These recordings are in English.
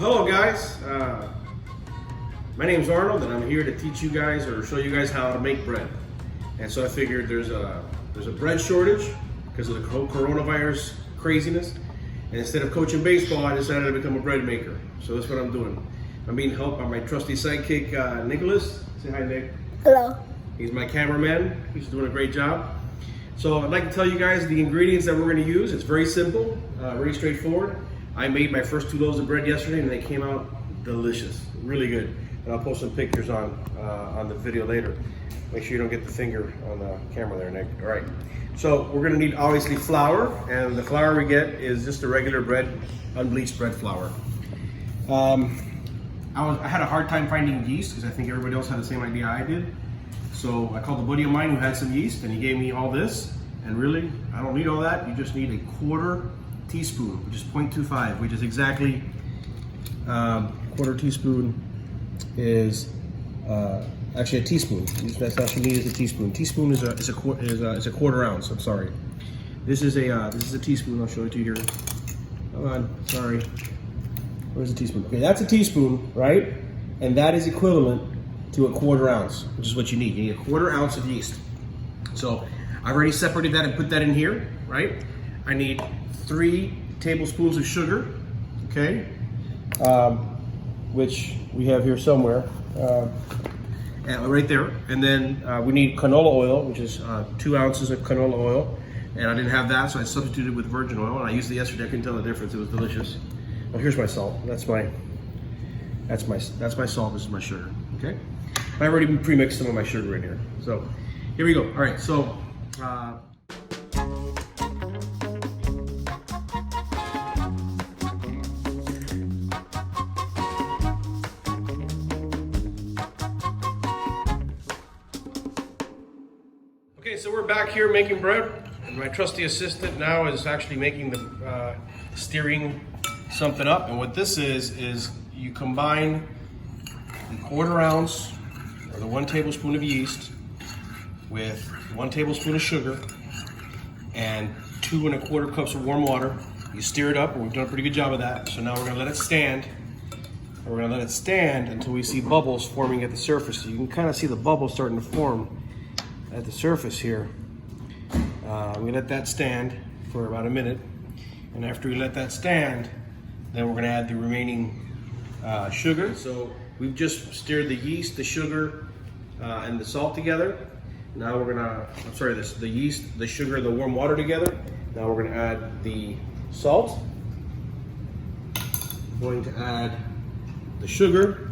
Hello guys, my name's Arnold and I'm here to teach you guys or show you guys how to make bread. And so I figured there's a bread shortage because of the coronavirus craziness. And instead of coaching baseball, I decided to become a bread maker. So that's what I'm doing. I'm being helped by my trusty sidekick, Nicholas. Say hi, Nick. Hello. He's my cameraman. He's doing a great job. So I'd like to tell you guys the ingredients that we're going to use. It's very simple, very straightforward. I made my first 2 loaves of bread yesterday and they came out delicious, really good. And I'll post some pictures on the video later. Make sure you don't get the finger on the camera there, Nick. All right. So we're going to need obviously flour, and the flour we get is just a regular bread, unbleached bread flour. I had a hard time finding yeast because I think everybody else had the same idea I did. So I called a buddy of mine who had some yeast, and he gave me all this. And really, I don't need all that. You just need a 1/4 teaspoon, which is 0.25, which is exactly 1/4 teaspoon is actually a teaspoon. That's all you need is a teaspoon. Teaspoon is a 1/4 ounce. I'm sorry. This is a teaspoon. I'll show it to you here. Come on, sorry. Where's the teaspoon? Okay, that's a teaspoon, right? And that is equivalent to a 1/4 ounce, which is what you need. You need a 1/4 ounce of yeast. So I've already separated that and put that in here, right? I need 3 tablespoons of sugar, okay? Which we have here somewhere, right there. And then we need canola oil, which is 2 ounces of canola oil. And I didn't have that, so I substituted with virgin oil. And I used it yesterday. I couldn't tell the difference. It was delicious. Well, here's my salt. That's my salt. This is my sugar. Okay. I already pre-mixed some of my sugar in here. So here we go. All right. So. Okay, so we're back here making bread, and my trusty assistant now is actually making the steering something up. And what this is you combine the 1/4 ounce or the 1 tablespoon of yeast with 1 tablespoon of sugar and 2 1/4 cups of warm water. You stir it up, and we've done a pretty good job of that. So now we're gonna let it stand. And we're gonna let it stand until we see bubbles forming at the surface. So you can kind of see the bubbles starting to form at the surface here. We let that stand for about a minute, and after we let that stand, then we're going to add the remaining sugar. So we've just stirred the yeast, the sugar, and the salt together. Now we're going to, the yeast, the sugar, and the warm water together. Now we're going to add the salt. We're going to add the sugar,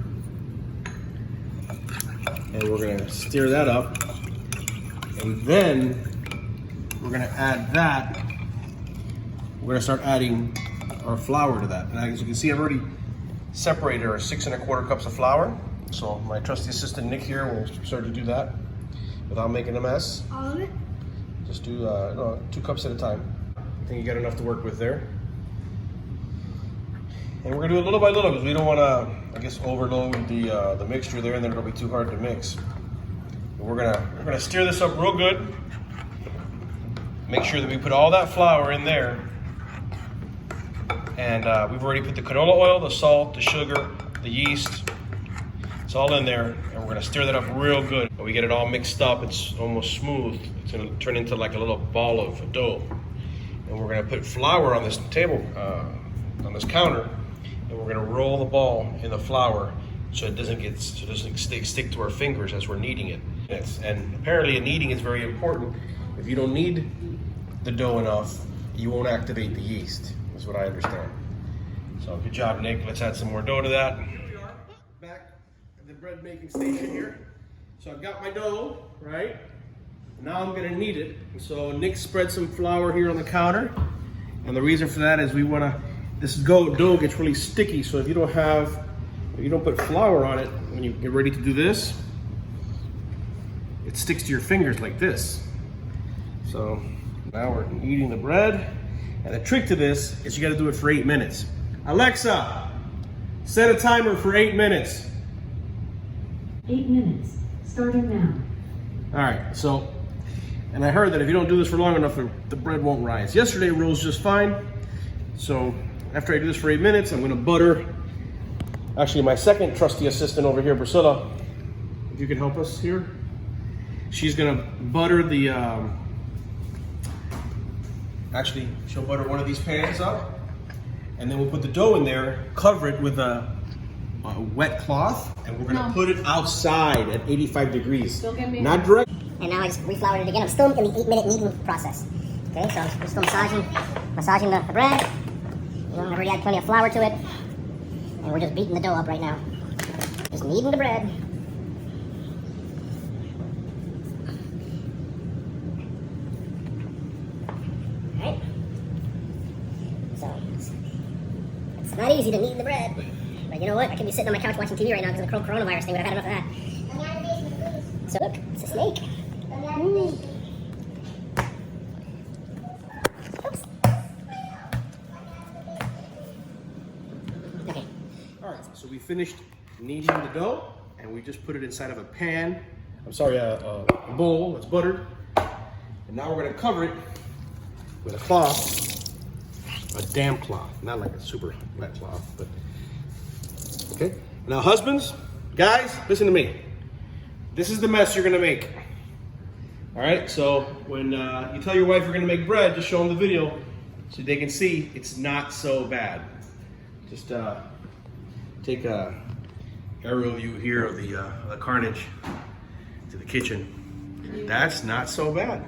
and we're going to stir that up. And then we're going to add that. We're going to start adding our flour to that. And as you can see, I've already separated our 6 1/4 cups of flour. So my trusty assistant Nick here will start to do that without making a mess. All of it? Just do 2 cups at a time. I think you got enough to work with there. And we're going to do it little by little because we don't want to, I guess, overload the mixture there, and then it'll be too hard to mix. We're gonna stir this up real good. Make sure that we put all that flour in there. And we've already put the canola oil, the salt, the sugar, the yeast. It's all in there, and we're gonna stir that up real good. When we get it all mixed up, it's almost smooth. It's gonna turn into like a little ball of dough. And we're gonna put flour on this table, on this counter, and we're gonna roll the ball in the flour so it doesn't stick to our fingers as we're kneading it. And apparently kneading is very important. If you don't knead the dough enough, you won't activate the yeast, is what I understand. So good job, Nick. Let's add some more dough to that. Here we are, back at the bread making station here. So I've got my dough, right? Now I'm gonna knead it. So Nick spread some flour here on the counter. And the reason for that is this dough gets really sticky. So if you don't put flour on it, when you get ready to do this, it sticks to your fingers like this. So now we're eating the bread. And the trick to this is you gotta do it for 8 minutes. Alexa, set a timer for 8 minutes. 8 minutes, starting now. All right, so, and I heard that if you don't do this for long enough, the bread won't rise. Yesterday rose just fine. So after I do this for 8 minutes, I'm gonna butter Actually, my second trusty assistant over here, Priscilla, if you could help us here. She's gonna butter the, actually, she'll butter one of these pans up, and then we'll put the dough in there, cover it with a wet cloth, and we're gonna put it outside at 85 degrees. Not direct. And now I just refloured it again. I'm still in the 8-minute kneading process. Okay, so I'm still massaging the bread. You know, I've already added plenty of flour to it. And we're just beating the dough up right now. Just kneading the bread. Alright. So, it's not easy to knead the bread. But you know what? I could be sitting on my couch watching TV right now because of the coronavirus thing, but I've had enough of that. So look, it's a snake. Oops. Okay. All right, so we finished kneading the dough, and we just put it inside of a pan. I'm sorry, a bowl that's buttered. And now we're gonna cover it with a cloth, a damp cloth, not like a super wet cloth, but okay. Now, husbands, guys, listen to me. This is the mess you're gonna make. All right, so when you tell your wife you're gonna make bread, just show them the video so they can see it's not so bad. Just take a aerial view here of the carnage to the kitchen. That's not so bad.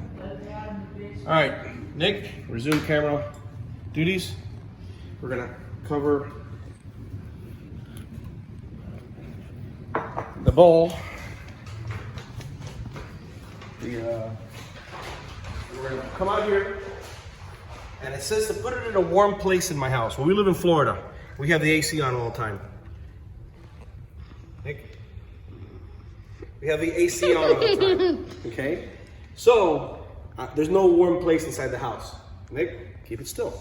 All right, Nick, resume camera duties. We're gonna cover the bowl. We're gonna come out here, and it says to put it in a warm place in my house. Well, we live in Florida. We have the AC on all the time. Nick? We have the AC on all the time, okay? So, there's no warm place inside the house. Nick, keep it still.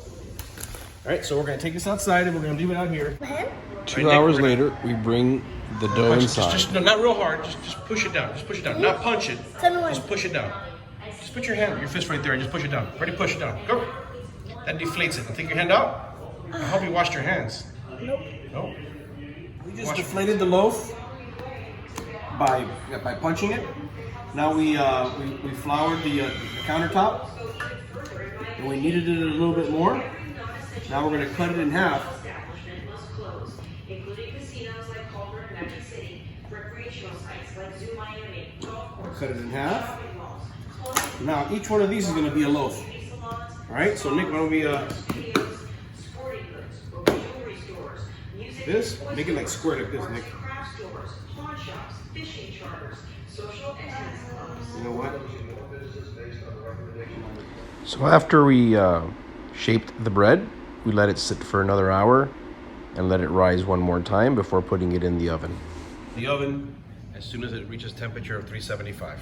All right, so we're gonna take this outside and we're gonna leave it out here. 2 hours later, we bring the dough inside. No, not real hard. Just push it down. Just push it down. Not punch it. Just push it down. Just put your fist right there and just push it down. Ready? Push it down. Go. That deflates it. Take your hand out. I hope you washed your hands. Nope. Nope. We just deflated the loaf by punching it. Now we floured the countertop, and we kneaded it a little bit more. Now we're going to cut it in half. Cut it in half. Now each one of these is going to be a loaf. All right. So Nick, why don't we this? Make it like square like this, Nick. You know what? So after we shaped the bread, we let it sit for another hour and let it rise one more time before putting it in the oven. The oven, as soon as it reaches temperature of 375.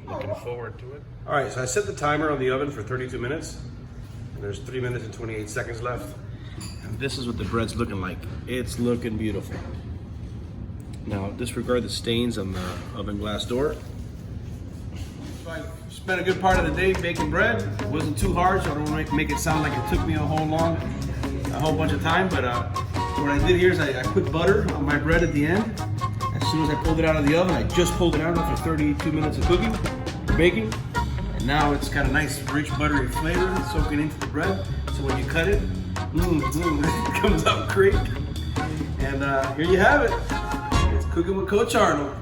Looking forward to it. All right, so I set the timer on the oven for 32 minutes. And there's 3 minutes and 28 seconds left. And this is what the bread's looking like. It's looking beautiful. Now, disregard the stains on the oven glass door. So I spent a good part of the day baking bread. It wasn't too hard, so I don't want to make it sound like it took me a whole bunch of time. But what I did here is I put butter on my bread at the end. As soon as I pulled it out of the oven, I just pulled it out after 32 minutes of cooking, baking. And now it's got a nice, rich, buttery flavor soaking into the bread. So when you cut it, it comes out great. And here you have it. It's Cooking with Coach Arnold.